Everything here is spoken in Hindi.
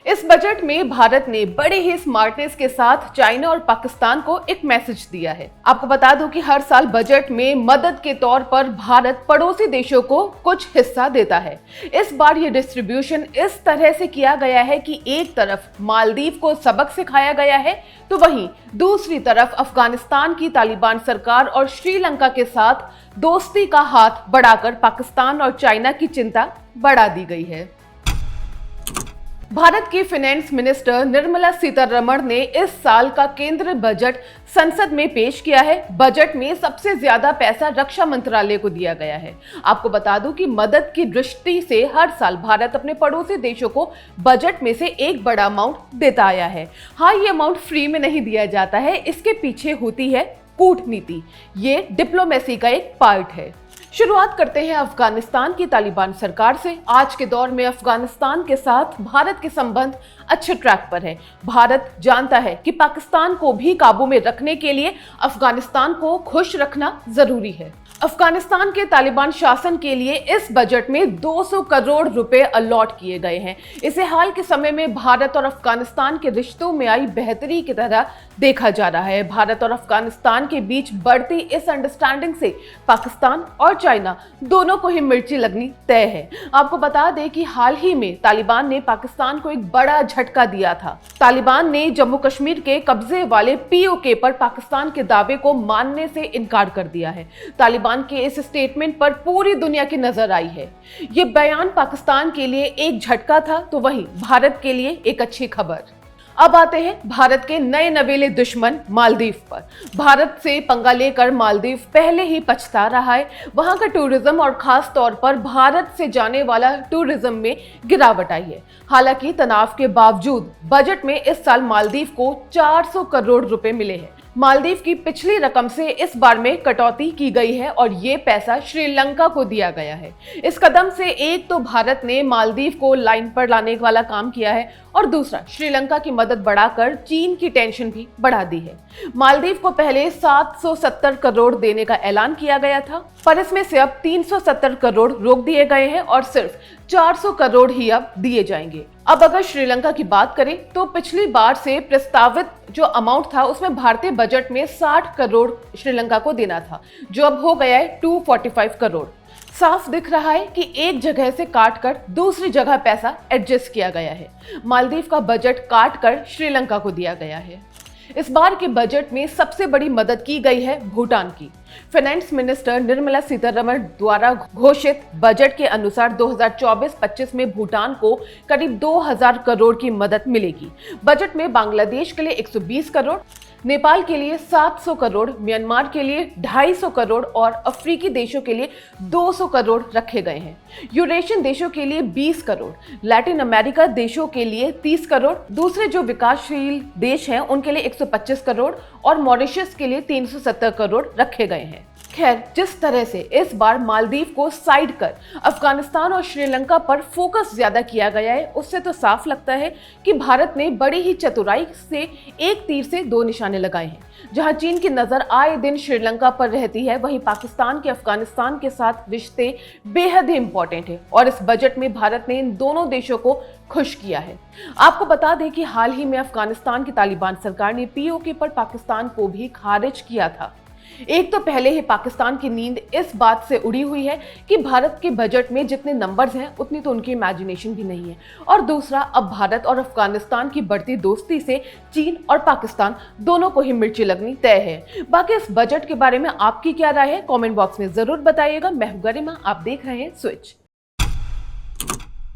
इस बजट में भारत ने बड़े ही स्मार्टनेस के साथ चाइना और पाकिस्तान को एक मैसेज दिया है। आपको बता दूं कि हर साल बजट में मदद के तौर पर भारत पड़ोसी देशों को कुछ हिस्सा देता है। इस बार ये डिस्ट्रीब्यूशन इस तरह से किया गया है कि एक तरफ मालदीव को सबक सिखाया गया है, तो वहीं दूसरी तरफ अफगानिस्तान की तालिबान सरकार और श्रीलंका के साथ दोस्ती का हाथ बढ़ाकर पाकिस्तान और चाइना की चिंता बढ़ा दी गई है। भारत की फाइनेंस मिनिस्टर निर्मला सीतारमण ने इस साल का केंद्रीय बजट संसद में पेश किया है। बजट में सबसे ज्यादा पैसा रक्षा मंत्रालय को दिया गया है। आपको बता दूं कि मदद की दृष्टि से हर साल भारत अपने पड़ोसी देशों को बजट में से एक बड़ा अमाउंट देता आया है। हाँ, ये अमाउंट फ्री में नहीं दिया जाता है, इसके पीछे होती है कूटनीति। ये डिप्लोमेसी का एक पार्ट है। शुरुआत करते हैं अफगानिस्तान की तालिबान सरकार से। आज के दौर में अफगानिस्तान के साथ भारत के संबंध अच्छे ट्रैक पर है। भारत जानता है कि पाकिस्तान को भी काबू में रखने के लिए अफगानिस्तान को खुश रखना जरूरी है। अफगानिस्तान के तालिबान शासन के लिए इस बजट में 200 करोड़ रुपए अलॉट किए गए हैं। इसे हाल के समय में भारत और अफगानिस्तान के रिश्तों में आई बेहतरी की तरह देखा जा रहा है। भारत और अफगानिस्तान के बीच बढ़ती इस अंडरस्टैंडिंग से पाकिस्तान और चाइना दोनों को ही मिर्ची लगनी तय है। आपको बता दें कि हाल ही में तालिबान ने पाकिस्तान को एक बड़ा झटका दिया था। तालिबान ने जम्मू कश्मीर के कब्जे वाले पीओके पर पाकिस्तान के दावे को मानने से इनकार कर दिया है। तालिबान के इस स्टेटमेंट पर पूरी दुनिया की नजर आई है। ये बयान पाकिस्तान के लिए एक झटका था, तो वहीं भारत के लिए एक अच्छी खबर। अब आते हैं भारत के नए नवेले दुश्मन मालदीव पर। भारत से पंगा लेकर मालदीव पहले ही पछता रहा है। वहां का टूरिज्म और खास तौर पर भारत से जाने वाला टूरिज्म में गिरावट आई है। हालांकि तनाव के बावजूद बजट में इस साल मालदीव को 400 करोड़ रुपए मिले हैं। मालदीव की पिछली रकम से इस बार में कटौती की गई है और ये पैसा श्रीलंका को दिया गया है। इस कदम से एक तो भारत ने मालदीव को लाइन पर लाने वाला काम किया है और दूसरा श्रीलंका की मदद बढ़ाकर चीन की टेंशन भी बढ़ा दी है। मालदीव को पहले 770 करोड़ देने का ऐलान किया गया था, पर इसमें से अब 370 करोड़ रोक दिए गए हैं और सिर्फ 400 करोड़ ही अब दिए जाएंगे। अब अगर श्रीलंका की बात करें तो पिछली बार से प्रस्तावित जो अमाउंट था उसमें भारतीय बजट में 60 करोड़ श्रीलंका को देना था, जो अब हो गया है 245 करोड़। साफ दिख रहा है कि एक जगह से काट कर दूसरी जगह पैसा एडजस्ट किया गया है। मालदीव का बजट काट कर श्रीलंका को दिया गया है। इस बार के बजट में सबसे बड़ी मदद की गई है भूटान की। फाइनेंस मिनिस्टर निर्मला सीतारमण द्वारा घोषित बजट के अनुसार 2024-25 में भूटान को करीब 2000 करोड़ की मदद मिलेगी। बजट में बांग्लादेश के लिए 120 करोड़, नेपाल के लिए 700 करोड़, म्यांमार के लिए 250 करोड़ और अफ्रीकी देशों के लिए 200 करोड़ रखे गए हैं। यूरेशियन देशों के लिए 20 करोड़, लैटिन अमेरिका देशों के लिए 30 करोड़, दूसरे जो विकासशील देश हैं उनके लिए 125 करोड़ और मॉरिशस के लिए 370 करोड़ रखे गए हैं। खैर, जिस तरह से इस बार मालदीव को साइड कर अफगानिस्तान और श्रीलंका पर फोकस ज्यादा किया गया है, उससे तो साफ लगता है कि भारत ने बड़ी ही चतुराई से एक तीर से दो निशाने लगाए हैं। जहां चीन की नजर आए दिन श्रीलंका पर रहती है, वहीं पाकिस्तान के अफगानिस्तान के साथ रिश्ते बेहद ही इंपॉर्टेंट है और इस बजट में भारत ने इन दोनों देशों को खुश किया है। आपको बता दें कि हाल ही में अफगानिस्तान की तालिबान सरकार ने पीओके पर पाकिस्तान को भी खारिज किया था। एक तो पहले ही पाकिस्तान की नींद इस बात से उड़ी हुई है कि भारत के बजट में जितने नंबर्स हैं उतनी तो उनकी इमेजिनेशन भी नहीं है, और दूसरा अब भारत और अफगानिस्तान की बढ़ती दोस्ती से चीन और पाकिस्तान दोनों को ही मिर्ची लगनी तय है। बाकी इस बजट के बारे में आपकी क्या राय है, कमेंट बॉक्स में जरूर बताइएगा। मैं हूं गरिमा, आप देख रहे हैं स्विच।